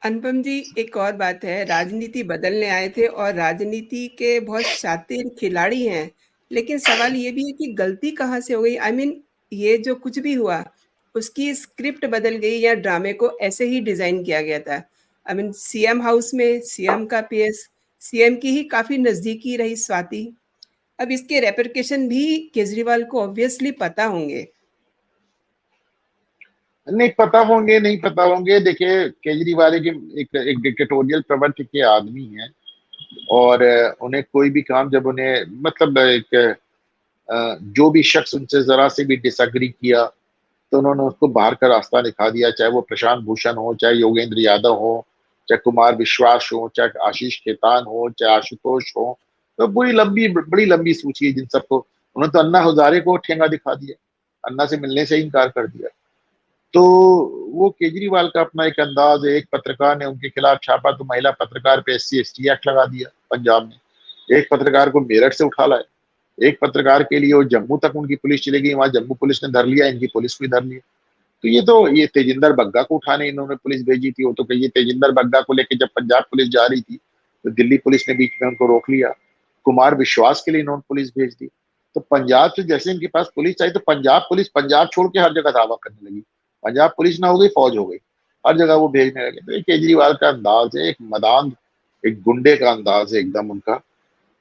अनुपम जी, एक और बात है, राजनीति बदलने आए थे और राजनीति के बहुत शातिर खिलाड़ी हैं, लेकिन सवाल ये भी है कि गलती कहाँ से हो गई? आई मीन ये जो कुछ भी हुआ, उसकी स्क्रिप्ट बदल गई या ड्रामे को ऐसे ही डिज़ाइन किया गया था? आई मीन सीएम हाउस में सीएम का पेश, सीएम की ही काफ़ी नज़दीकी रही स्वाति। अब इसके रेपरकशन भी केजरीवाल को ऑब्वियसली पता होंगे। नहीं पता होंगे, नहीं पता होंगे। देखिए, केजरीवाल के एक डिक्टेटोरियल प्रवृत्ति के आदमी हैं। और उन्हें कोई भी काम जब उन्हें मतलब जो भी शख्स उनसे जरा से भी डिसएग्री किया तो उन्होंने उसको बाहर का रास्ता दिखा दिया, चाहे वो प्रशांत भूषण हो, चाहे योगेंद्र यादव हो, चाहे कुमार विश्वास हो, चाहे आशीष खेतान हो, चाहे आशुतोष हो। तो बड़ी लंबी सूची है जिन सबको। उन्होंने तो अन्ना हजारे को ठेंगा दिखा दिया, अन्ना से मिलने से ही इनकार कर दिया। तो वो केजरीवाल का अपना एक अंदाज है। एक पत्रकार ने उनके खिलाफ छापा तो महिला पत्रकार पे SC ST एक्ट लगा दिया पंजाब में। एक पत्रकार को मेरठ से उठा लाए। एक पत्रकार के लिए वो जम्मू तक उनकी पुलिस चली गई, वहां जम्मू पुलिस ने धर लिया, इनकी पुलिस भी धर लिया। तो ये तेजिंदर बग्गा को उठाने इन्होंने पुलिस भेजी थी। वो तो कहिए तेजिंदर बग्गा को लेकर जब पंजाब पुलिस जा रही थी तो दिल्ली पुलिस ने बीच में उनको रोक लिया। कुमार विश्वास के लिए इन्होंने पुलिस भेज दी। तो पंजाब से जैसे इनके पास पुलिस आई तो पंजाब पुलिस पंजाब छोड़ के हर जगह धावा करने लगी। पंजाब पुलिस ना हो गई, फौज हो गई, हर जगह वो भेजने लगे। तो ये केजरीवाल का अंदाज है, एक मदान, एक गुंडे का अंदाज है एकदम उनका।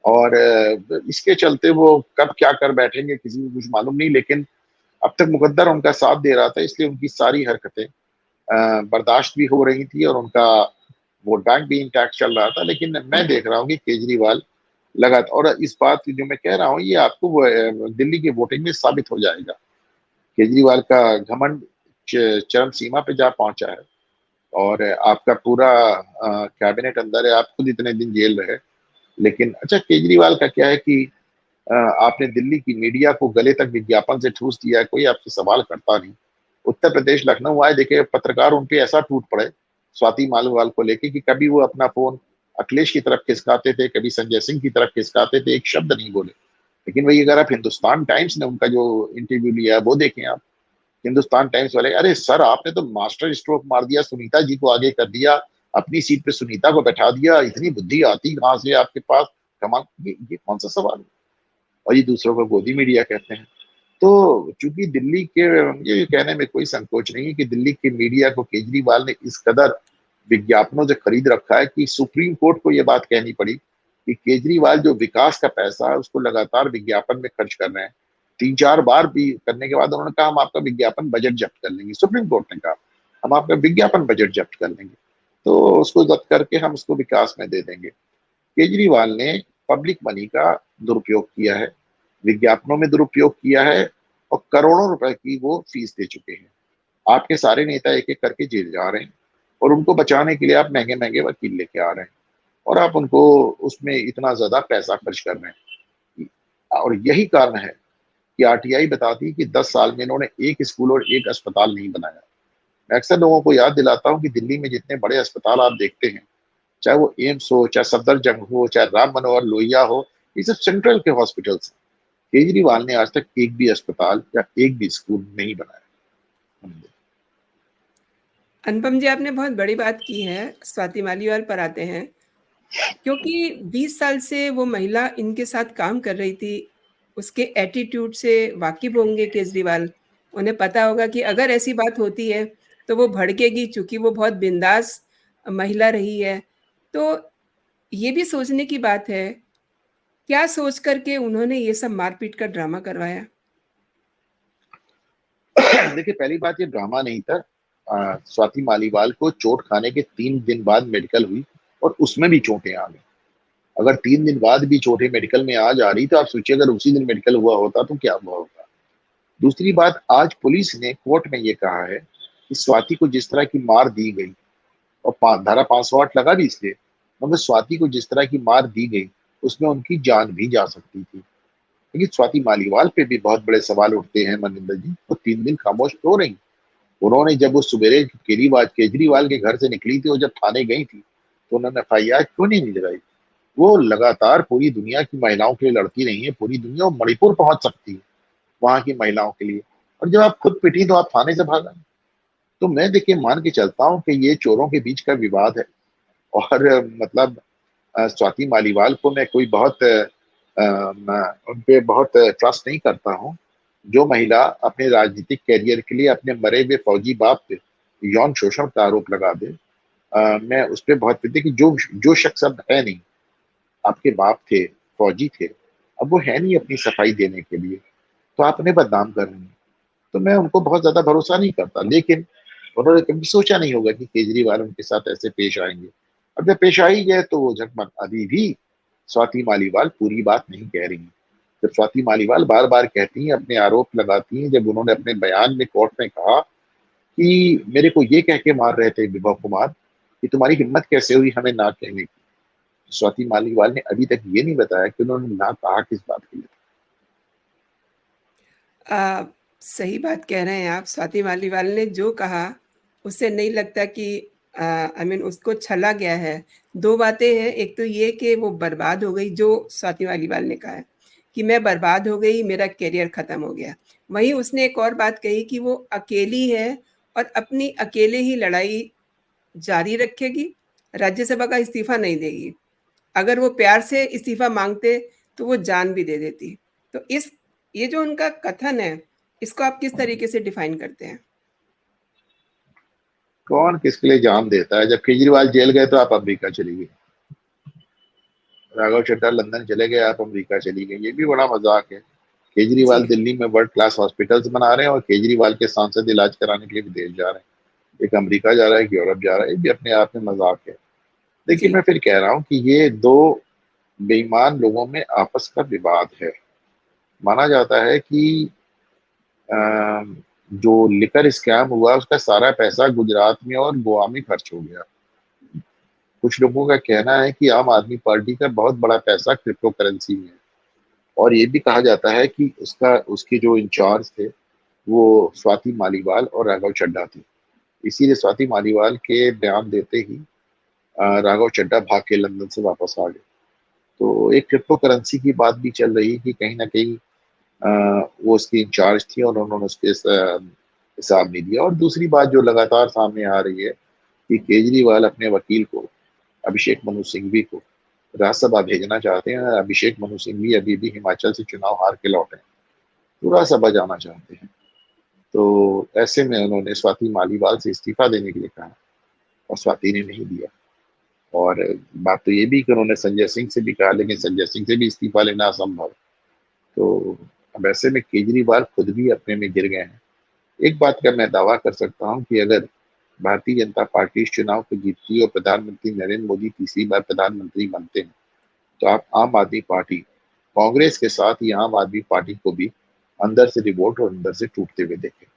और इसके चलते वो कब क्या कर बैठेंगे किसी को कुछ मालूम नहीं। लेकिन अब तक मुकद्दर उनका साथ दे रहा था, इसलिए उनकी सारी हरकतें बर्दाश्त भी हो रही थी और उनका वोट बैंक भी इंटैक्ट चल रहा था। लेकिन मैं देख रहा हूँ कि केजरीवाल लगातार, और इस बात की जो मैं कह रहा हूँ ये आपको दिल्ली की वोटिंग में साबित हो जाएगा। केजरीवाल का घमंड चरम सीमा पे जा पहुंचा है। और आपका पूरा कैबिनेट अंदर है, आप खुद इतने दिन जेल रहे। लेकिन अच्छा, केजरीवाल का क्या है कि आपने दिल्ली की मीडिया को गले तक विज्ञापन से ठूस दिया है, कोई आपसे सवाल करता नहीं। उत्तर प्रदेश लखनऊ आए, देखे पत्रकार उन पे ऐसा टूट पड़े स्वाति मालीवाल को लेके कि कभी वो अपना फोन अखिलेश की तरफ खिसकाते थे, कभी संजय सिंह की तरफ खिसकाते थे, एक शब्द नहीं बोले। लेकिन वही अगर आप हिंदुस्तान टाइम्स ने उनका जो इंटरव्यू लिया है वो देखें आप। हिंदुस्तान टाइम्स वाले, अरे सर आपने तो मास्टर स्ट्रोक मार दिया, सुनीता जी को आगे कर दिया, अपनी सीट पे सुनीता को बैठा दिया, इतनी बुद्धि आती कहां से आपके पास, कमाल। ये कौन सा सवाल है? और ये दूसरों को गोदी मीडिया कहते हैं। तो चूंकि दिल्ली के, ये कहने में कोई संकोच नहीं है कि दिल्ली के मीडिया को केजरीवाल ने इस कदर विज्ञापनों से खरीद रखा है कि सुप्रीम कोर्ट को यह बात कहनी पड़ी कि केजरीवाल जो विकास का पैसा है उसको लगातार विज्ञापन में खर्च कर रहे हैं। 3 4 बार भी करने के बाद उन्होंने कहा हम आपका विज्ञापन बजट जब्त कर लेंगे। सुप्रीम कोर्ट ने कहा हम आपका विज्ञापन बजट जब्त कर लेंगे, तो उसको जब्त करके हम उसको विकास में दे देंगे। केजरीवाल ने पब्लिक मनी का दुरुपयोग किया है, विज्ञापनों में दुरुपयोग किया है, और करोड़ों रुपए की वो फीस दे चुके हैं। आपके सारे नेता एक एक करके जेल जा रहे हैं और उनको बचाने के लिए आप महंगे महंगे वकील लेके आ रहे हैं और आप उनको उसमें इतना ज्यादा पैसा खर्च कर रहे हैं। और यही कारण है कि RTI बताती है कि 10 साल में इन्होंने एक स्कूल और एक अस्पताल नहीं बनाया। मैं अक्सर लोगों को याद दिलाता हूँ कि दिल्ली में जितने बड़े अस्पताल आप देखते हैं, चाहे वो एम्स हो, चाहे सफदरजंग हो, चाहे राम मनोहर लोहिया हो, ये सब सेंट्रल के हॉस्पिटल्स हैं। केजरीवाल ने आज तक एक भी अस्पताल या एक भी स्कूल नहीं बनाया। अनुपम जी, आपने बहुत बड़ी बात की है। स्वाति मालीवाल पर आते हैं, क्योंकि 20 साल से वो महिला इनके साथ काम कर रही थी, उसके एटीट्यूड से वाकिफ होंगे केजरीवाल। उन्हें पता होगा कि अगर ऐसी बात होती है तो वो भड़केगी, चूंकि वो बहुत बिंदास महिला रही है। तो ये भी सोचने की बात है, क्या सोच करके उन्होंने ये सब मारपीट का ड्रामा करवाया? देखिए, पहली बात ये ड्रामा नहीं था। स्वाति मालीवाल को चोट खाने के 3 दिन बाद मेडिकल हुई और उसमें भी चोटें आ गई। अगर 3 दिन बाद भी चोटें मेडिकल में आ जा रही तो आप सोचिए अगर उसी दिन मेडिकल हुआ होता तो क्या हुआ होता। दूसरी बात, आज पुलिस ने कोर्ट में ये कहा है कि स्वाति को जिस तरह की मार दी गई, और धारा 508 लगा भी इसलिए, मगर स्वाति को जिस तरह की मार दी गई उसमें उनकी जान भी जा सकती थी। लेकिन स्वाति मालीवाल पे भी बहुत बड़े सवाल उठते हैं मनिंदर जी। वो 3 दिन खामोश क्यों रही? उन्होंने जब वो सवेरे केजरीवाल के घर से निकली थी और जब थाने गई थी तो उन्होंने FIR क्यों नहीं लगाई? वो लगातार पूरी दुनिया की महिलाओं के लिए लड़ती रही है, पूरी दुनिया मणिपुर पहुंच सकती है वहां की महिलाओं के लिए। और जब आप खुद पिटी तो आप थाने से भागा। तो मैं देखिए मान के चलता हूँ कि ये चोरों के बीच का विवाद है। और मतलब स्वाति मालीवाल को मैं कोई बहुत उन पे बहुत ट्रस्ट नहीं करता हूँ। जो महिला अपने राजनीतिक करियर के लिए अपने मरे हुए फौजी बाप पे यौन शोषण का आरोप लगा दे, मैं उस पर बहुत देखिए जो जो शख्स अब है नहीं, आपके बाप थे, फौजी थे, अब वो है नहीं अपनी सफाई देने के लिए, तो आप उन्हें बदनाम कर रहे हैं। तो मैं उनको बहुत ज्यादा भरोसा नहीं करता, लेकिन उन्होंने कभी सोचा नहीं होगा कि केजरीवाल उनके साथ ऐसे पेश आएंगे। अब जब पेश आ ही गए तो वो झकमक अभी भी स्वाति मालीवाल पूरी बात नहीं कह रही हैं। जब स्वाति मालीवाल बार बार कहती हैं, अपने आरोप लगाती हैं, जब उन्होंने अपने बयान में कोर्ट में कहा कि मेरे को ये कह के मार रहे थे विभव कुमार कि तुम्हारी हिम्मत कैसे हुई हमें ना कहने की, स्वाति मालीवाल ने अभी तक ये नहीं बताया कि उन्होंने ना कहा किस बात के लिए। अ, सही बात कह रहे हैं आप। स्वाति मालीवाल ने जो कहा, उससे नहीं लगता कि आई मीन उसको छला गया है। 2 बातें हैं, एक तो ये कि वो बर्बाद हो गई, जो स्वाति मालीवाल ने कहा है कि मैं बर्बाद हो गई, मेरा करियर खत्म हो गया। वहीं उसने एक और बात कही कि वो अकेली है और अपनी अकेले ही लड़ाई जारी रखेगी, राज्यसभा का इस्तीफ़ा नहीं देगी। अगर वो प्यार से इस्तीफ़ा माँगते, तो वो जान भी दे देती। तो इस ये जो उनका कथन है, इसको आप किस तरीके से डिफ़ाइन करते हैं? कौन किसके लिए जान देता है? जब केजरीवाल जेल गए तो आप अमेरिका चली गई, राघव चड्ढा लंदन चले गए, आप अमेरिका चली गई, ये भी बड़ा मजाक है। केजरीवाल जी, दिल्ली में वर्ल्ड क्लास हॉस्पिटल्स बना रहे हैं और केजरीवाल के सांसद इलाज कराने के लिए विदेश जा रहे हैं। एक अमेरिका जा रहा है, एक यूरोप जा रहा है, ये भी अपने आप में मजाक है। देखिए जी। मैं फिर कह रहा हूँ कि ये दो बेईमान लोगों में आपस का विवाद है। माना जाता है कि अ, जो लिकर स्कैम हुआ उसका सारा पैसा गुजरात में और गोवा में खर्च हो गया। कुछ लोगों का कहना है कि आम आदमी पार्टी का बहुत बड़ा पैसा क्रिप्टो करेंसी में है। और ये भी कहा जाता है कि उसका उसके जो इंचार्ज थे वो स्वाति मालीवाल और राघव चड्ढा थे। इसीलिए स्वाति मालीवाल के बयान देते ही राघव चड्ढा भाग के लंदन से वापस आ गए। तो एक क्रिप्टो करेंसी की बात भी चल रही है कि कहीं ना कहीं वो उसकी इंचार्ज थी और उन्होंने उसके हिसाब नहीं दिया। और दूसरी बात जो लगातार सामने आ रही है कि केजरीवाल अपने वकील को, अभिषेक मनु सिंघवी को, राज्यसभा भेजना चाहते हैं। अभिषेक मनु सिंघवी अभी भी हिमाचल से चुनाव हार के लौटे हैं, तो राज्यसभा जाना चाहते हैं। तो ऐसे में उन्होंने स्वाति मालीवाल से इस्तीफा देने के लिए कहा और स्वाति ने नहीं दिया। और बात तो ये भी कि उन्होंने संजय सिंह से भी कहा, लेकिन संजय सिंह से भी इस्तीफा लेना असंभव। तो अब ऐसे में केजरीवाल खुद भी अपने में गिर गए हैं। एक बात का मैं दावा कर सकता हूँ कि अगर भारतीय जनता पार्टी इस चुनाव को जीतती और प्रधानमंत्री नरेंद्र मोदी तीसरी बार प्रधानमंत्री बनते हैं, तो आप आम आदमी पार्टी कांग्रेस के साथ ही आम आदमी पार्टी को भी अंदर से रिवोल्ट और अंदर से टूटते हुए देखें।